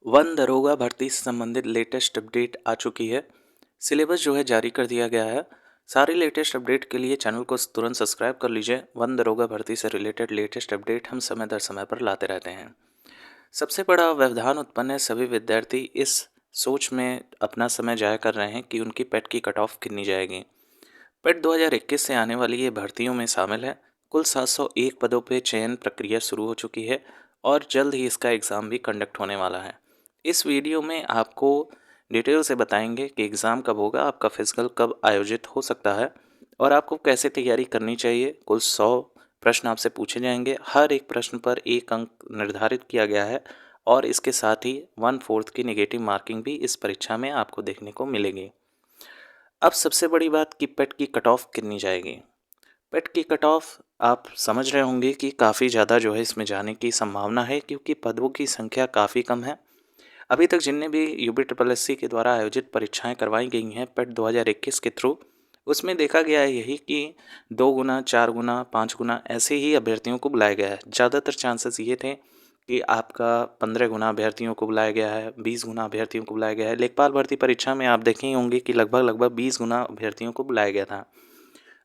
One दरोगा भर्ती से संबंधित लेटेस्ट अपडेट आ चुकी है। सिलेबस जो है जारी कर दिया गया है। सारी लेटेस्ट अपडेट के लिए चैनल को तुरंत सब्सक्राइब कर लीजिए। वन दरोगा भर्ती से रिलेटेड लेटेस्ट अपडेट हम समय दर समय पर लाते रहते हैं। सबसे बड़ा व्यवधान उत्पन्न है। सभी विद्यार्थी इस सोच में अपना समय जाया कर रहे हैं कि उनकी पेट की कट ऑफ कितनी जाएगी। पेट 2021 से आने वाली ये भर्तियों में शामिल है। कुल 701 पदों पर चयन प्रक्रिया शुरू हो चुकी है और जल्द ही इसका एग्ज़ाम भी कंडक्ट होने वाला है। इस वीडियो में आपको डिटेल से बताएंगे कि एग्ज़ाम कब होगा, आपका फिजिकल कब आयोजित हो सकता है और आपको कैसे तैयारी करनी चाहिए। कुल 100 प्रश्न आपसे पूछे जाएंगे। हर एक प्रश्न पर 1 अंक निर्धारित किया गया है और इसके साथ ही 1/4 की नेगेटिव मार्किंग भी इस परीक्षा में आपको देखने को मिलेगी। अब सबसे बड़ी बात कि पेट की कट ऑफ कितनी जाएगी। पेट की कट ऑफ आप समझ रहे होंगे कि काफ़ी ज़्यादा जो है इसमें जाने की संभावना है, क्योंकि पदों की संख्या काफ़ी कम है। अभी तक जिनने भी यूपीएससी के द्वारा आयोजित परीक्षाएं करवाई गई हैं पेट 2021 के थ्रू, उसमें देखा गया है यही कि 2 गुना, 4 गुना, 5 गुना ऐसे ही अभ्यर्थियों को बुलाया गया है। ज़्यादातर चांसेस ये थे कि आपका 15 गुना अभ्यर्थियों को बुलाया गया है, 20 गुना अभ्यर्थियों को बुलाया गया है। लेखपाल भर्ती परीक्षा में आप देखे ही होंगे कि लगभग 20 गुना अभ्यर्थियों को बुलाया गया था।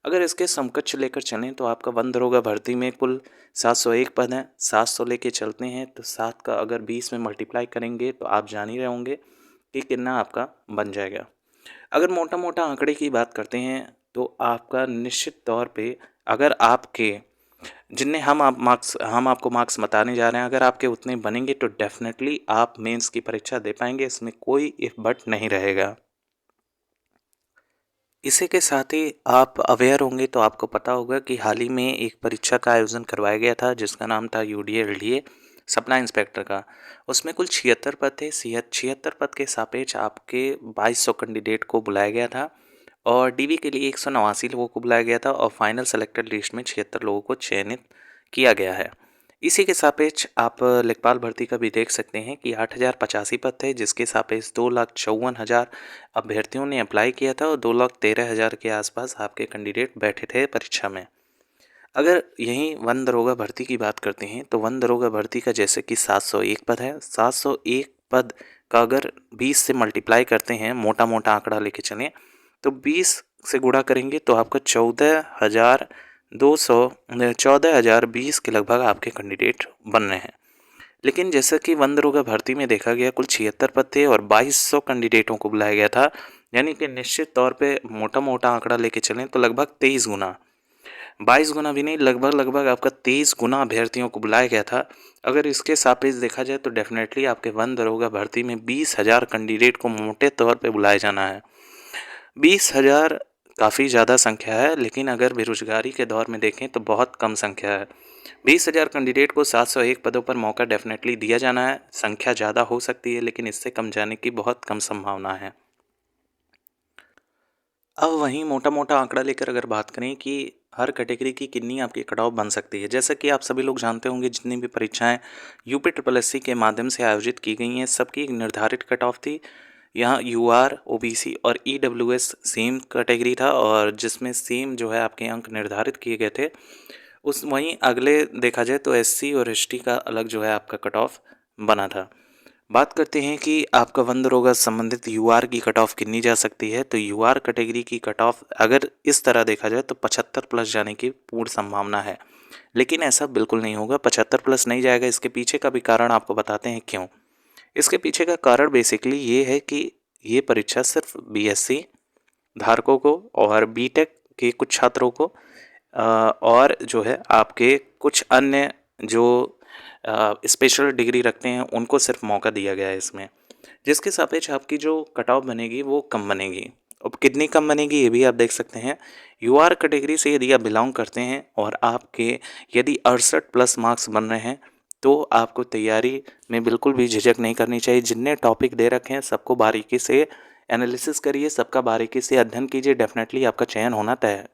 अगर इसके समकक्ष लेकर चलें तो आपका वन दरोगा भर्ती में कुल 701 पद हैं। 700 लेके चलते हैं तो 7 का अगर 20 में मल्टीप्लाई करेंगे तो आप जान ही रहे होंगे कि कितना आपका बन जाएगा। अगर मोटा मोटा आंकड़े की बात करते हैं तो आपका निश्चित तौर पे, अगर आपके जिनने हम आपको मार्क्स बताने जा रहे हैं, अगर आपके उतने बनेंगे तो डेफिनेटली आप मेंस की परीक्षा दे पाएंगे। इसमें कोई इफ बट नहीं रहेगा। इसी के साथ ही आप अवेयर होंगे तो आपको पता होगा कि हाल ही में एक परीक्षा का आयोजन करवाया गया था जिसका नाम था यूडीए एलडीए सप्लाई इंस्पेक्टर का। उसमें कुल 76 पद थे। 76 पद के सापेक्ष आपके 2200 कैंडिडेट को बुलाया गया था और डीवी के लिए 189 लोगों को बुलाया गया था और फाइनल सेलेक्टेड लिस्ट में 76 लोगों को चयनित किया गया है। इसी के सापेक्ष आप लेखपाल भर्ती का भी देख सकते हैं कि 8085 पद थे, जिसके सापेक्ष 2,54,000 अभ्यर्थियों ने अप्लाई किया था और 2,13,000 के आसपास आपके कैंडिडेट बैठे थे परीक्षा में। अगर यहीं वन दरोगा भर्ती की बात करते हैं तो वन दरोगा भर्ती का जैसे कि 701 पद है। 701 पद का अगर 20 से मल्टीप्लाई करते हैं, मोटा मोटा आंकड़ा लेके चलें तो 20 से गुणा करेंगे तो आपका 14,20 के लगभग आपके कैंडिडेट बन रहे हैं। लेकिन जैसा कि वन दरोगा भर्ती में देखा गया कुल 76 पद थे और 2200 कैंडिडेटों को बुलाया गया था, यानी कि निश्चित तौर पे मोटा मोटा आंकड़ा लेके चलें तो लगभग 23 गुना, 22 गुना भी नहीं, लगभग आपका 23 गुना अभ्यर्थियों को बुलाया गया था। अगर इसके सापेक्ष देखा जाए तो डेफिनेटली आपके वन दरोगा भर्ती में 20,000 कैंडिडेट को मोटे तौर पे बुलाया जाना है। 20,000 काफ़ी ज़्यादा संख्या है, लेकिन अगर बेरोजगारी के दौर में देखें तो बहुत कम संख्या है। 20,000 कैंडिडेट को 701 पदों पर मौका डेफिनेटली दिया जाना है। संख्या ज़्यादा हो सकती है लेकिन इससे कम जाने की बहुत कम संभावना है। अब वहीं मोटा मोटा आंकड़ा लेकर अगर बात करें कि हर कैटेगरी की कितनी आपकी कट ऑफ बन सकती है, जैसा कि आप सभी लोग जानते होंगे जितनी भी परीक्षाएं यूपीएससी के माध्यम से आयोजित की गई हैं सबकी एक निर्धारित कट ऑफ थी। यहाँ यूआर, ओबीसी और ईडब्ल्यूएस सेम कैटेगरी था और जिसमें सेम जो है आपके अंक निर्धारित किए गए थे। उस वहीं अगले देखा जाए तो एससी और एसटी का अलग जो है आपका कट ऑफ बना था। बात करते हैं कि आपका वन दरोगा संबंधित यूआर की कट ऑफ कितनी जा सकती है, तो यूआर कैटेगरी की कट ऑफ अगर इस तरह देखा जाए तो 75 प्लस जाने की पूर्ण संभावना है। लेकिन ऐसा बिल्कुल नहीं होगा, 75 प्लस नहीं जाएगा। इसके पीछे का भी कारण आपको बताते हैं क्यों। इसके पीछे का कारण बेसिकली ये है कि ये परीक्षा सिर्फ बीएससी धारकों को और बीटेक के कुछ छात्रों को और जो है आपके कुछ अन्य जो स्पेशल डिग्री रखते हैं उनको सिर्फ मौका दिया गया है इसमें, जिसके सापेक्ष आपकी जो कट ऑफ बनेगी वो कम बनेगी। अब कितनी कम बनेगी ये भी आप देख सकते हैं। यूआर कैटेगरी से यदि आप बिलोंग करते हैं और आपके यदि 68 प्लस मार्क्स बन रहे हैं तो आपको तैयारी में बिल्कुल भी झिझक नहीं करनी चाहिए। जितने टॉपिक दे रखे हैं सबको बारीकी से एनालिसिस करिए, सबका बारीकी से अध्ययन कीजिए, डेफिनेटली आपका चयन होना तय है।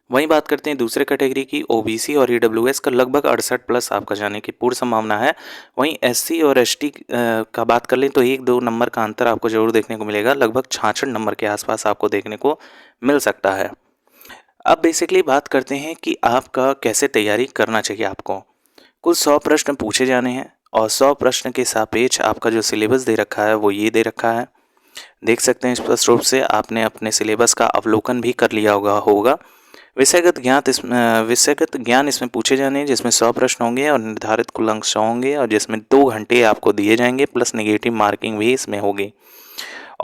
वहीं बात करते हैं दूसरे कैटेगरी की, ओबीसी और ईडब्ल्यूएस का लगभग 68 प्लस आपका जाने की पूर्ण संभावना है। वहीं एससी और एसटी का बात कर लें तो 1-2 नंबर का अंतर आपको जरूर देखने को मिलेगा, लगभग 66 नंबर के आसपास आपको देखने को मिल सकता है। अब बेसिकली बात करते हैं कि आपका कैसे तैयारी करना चाहिए। आपको कुल 100 प्रश्न पूछे जाने हैं और 100 प्रश्न के सापेक्ष आपका जो सिलेबस दे रखा है वो ये दे रखा है। देख सकते हैं स्पष्ट रूप से आपने अपने सिलेबस का अवलोकन भी कर लिया होगा। विषयगत ज्ञान इसमें पूछे जाने हैं, जिसमें 100 प्रश्न होंगे और निर्धारित कुल अंक 100 होंगे, और जिसमें 2 घंटे आपको दिए जाएंगे प्लस नेगेटिव मार्किंग भी इसमें होगी।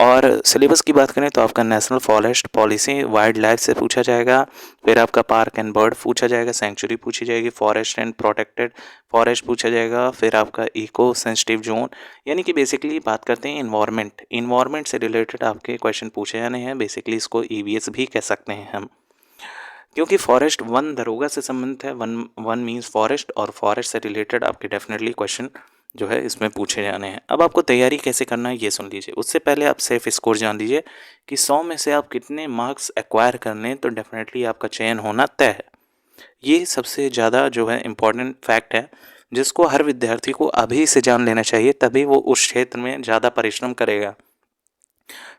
और सिलेबस की बात करें तो आपका national forest policy wild life से पूछा जाएगा, फिर आपका पार्क एंड बर्ड पूछा जाएगा, सेंचुरी पूछी जाएगी, फॉरेस्ट एंड प्रोटेक्टेड फॉरेस्ट पूछा जाएगा, फिर आपका इको सेंसिटिव जोन, यानी कि बेसिकली बात करते हैं इन्वायरमेंट से रिलेटेड आपके क्वेश्चन पूछे जाने हैं। बेसिकली इसको ईवीएस भी कह सकते हैं हम, क्योंकि फॉरेस्ट वन दरोगा से संबंधित है। वन मीन्स फॉरेस्ट, और फॉरेस्ट से रिलेटेड आपके डेफिनेटली क्वेश्चन जो है इसमें पूछे जाने हैं। अब आपको तैयारी कैसे करना है ये सुन लीजिए। उससे पहले आप सेल्फ स्कोर जान लीजिए कि 100 में से आप कितने मार्क्स एक्वायर करने हैं, तो डेफिनेटली आपका चयन होना तय है। ये सबसे ज़्यादा जो है इम्पॉर्टेंट फैक्ट है, जिसको हर विद्यार्थी को अभी से जान लेना चाहिए, तभी वो उस क्षेत्र में ज़्यादा परिश्रम करेगा।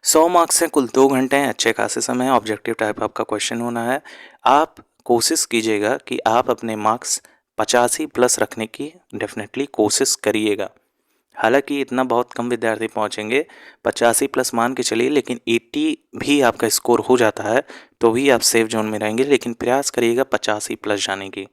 100 मार्क्स हैं, कुल 2 घंटे हैं, अच्छे खासे समय है, ऑब्जेक्टिव टाइप आपका क्वेश्चन होना है। आप कोशिश कीजिएगा कि आप अपने मार्क्स 85 प्लस रखने की डेफिनेटली कोशिश करिएगा। हालांकि इतना बहुत कम विद्यार्थी पहुंचेंगे, 85 प्लस मान के चलिए, लेकिन 80 भी आपका स्कोर हो जाता है तो भी आप सेफ जोन में रहेंगे, लेकिन प्रयास करिएगा 85 प्लस जाने की।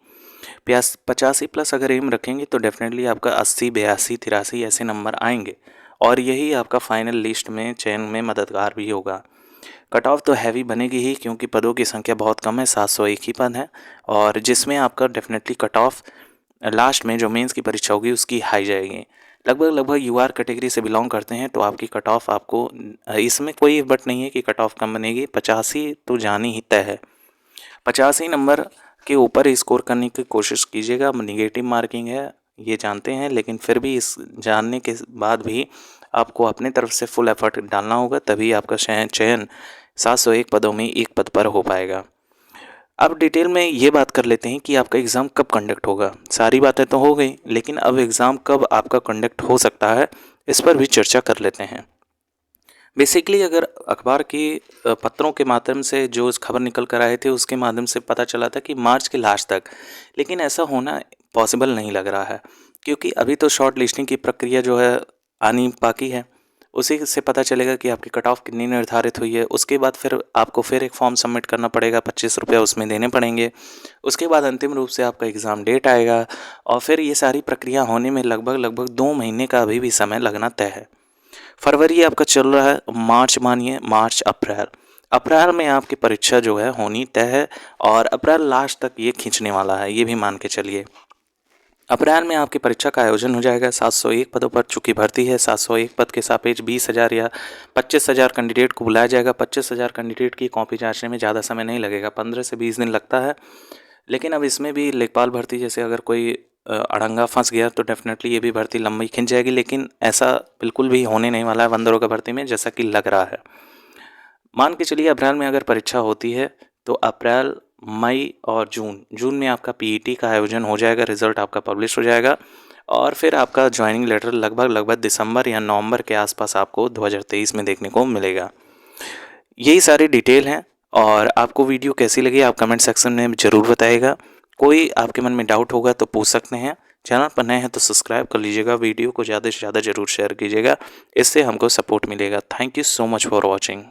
85 प्लस अगर एम रखेंगे तो डेफिनेटली आपका 80, 82, 83 ऐसे नंबर आएंगे, और यही आपका फाइनल लिस्ट में चयन में मददगार भी होगा। कट ऑफ तो हैवी बनेगी ही, क्योंकि पदों की संख्या बहुत कम है, 701 ही पद है, और जिसमें आपका डेफिनेटली कट ऑफ लास्ट में जो मेंस की परीक्षा होगी उसकी हाई जाएगी। लगभग यूआर कैटेगरी से बिलोंग करते हैं तो आपकी कट ऑफ आपको, इसमें कोई बट नहीं है कि कट ऑफ कम बनेगी, 85 तो जानी ही तय है। 85 नंबर के ऊपर स्कोर करने की कोशिश कीजिएगा। निगेटिव मार्किंग है ये जानते हैं, लेकिन फिर भी इस जानने के बाद भी आपको अपने तरफ से फुल एफर्ट डालना होगा, तभी आपका चयन 701 पदों में एक पद पर हो पाएगा। अब डिटेल में ये बात कर लेते हैं कि आपका एग्ज़ाम कब कंडक्ट होगा। सारी बातें तो हो गई, लेकिन अब एग्ज़ाम कब आपका कंडक्ट हो सकता है इस पर भी चर्चा कर लेते हैं। बेसिकली अगर अखबार की पत्रों के माध्यम से जो इस खबर निकल कर आए थे उसके माध्यम से पता चला था कि मार्च के लास्ट तक, लेकिन ऐसा होना पॉसिबल नहीं लग रहा है, क्योंकि अभी तो शॉर्ट लिस्टिंग की प्रक्रिया जो है आनी बाकी है। उसी से पता चलेगा कि आपकी कट ऑफ कितनी निर्धारित हुई है। उसके बाद फिर आपको फिर एक फॉर्म सबमिट करना पड़ेगा, 25 रुपये उसमें देने पड़ेंगे। उसके बाद अंतिम रूप से आपका एग्ज़ाम डेट आएगा, और फिर ये सारी प्रक्रिया होने में लगभग 2 महीने का अभी भी समय लगना तय है। फरवरी आपका चल रहा है, मार्च मानिए, मार्च अप्रैल में आपकी परीक्षा जो है होनी तय है, और अप्रैल लास्ट तक ये खींचने वाला है, ये भी मान के चलिए। अप्रैल में आपकी परीक्षा का आयोजन हो जाएगा। 701 पदों पर चूँकि भर्ती है, 701 पद के सापेक्ष 20,000 या 25,000 कैंडिडेट को बुलाया जाएगा। 25,000 कैंडिडेट की कॉपी जांचने में ज़्यादा समय नहीं लगेगा, 15 से 20 दिन लगता है। लेकिन अब इसमें भी लेखपाल भर्ती जैसे अगर कोई अड़ंगा फंस गया तो डेफिनेटली ये भी भर्ती लंबी खिंच जाएगी, लेकिन ऐसा बिल्कुल भी होने नहीं वाला है वन दरोगा भर्ती में, जैसा कि लग रहा है। मान के चलिए अप्रैल में अगर परीक्षा होती है तो अप्रैल, मई और जून में आपका पीईटी का आयोजन हो जाएगा, रिजल्ट आपका पब्लिश हो जाएगा, और फिर आपका ज्वाइनिंग लेटर लगभग दिसंबर या नवंबर के आसपास आपको 2023 में देखने को मिलेगा। यही सारी डिटेल हैं, और आपको वीडियो कैसी लगी आप कमेंट सेक्शन में ज़रूर बताइएगा। कोई आपके मन में डाउट होगा तो पूछ सकते हैं। चैनल पर नए हैं तो सब्सक्राइब कर लीजिएगा, वीडियो को ज़्यादा से ज़्यादा ज़रूर शेयर कीजिएगा, इससे हमको सपोर्ट मिलेगा। Thank you so much for watching.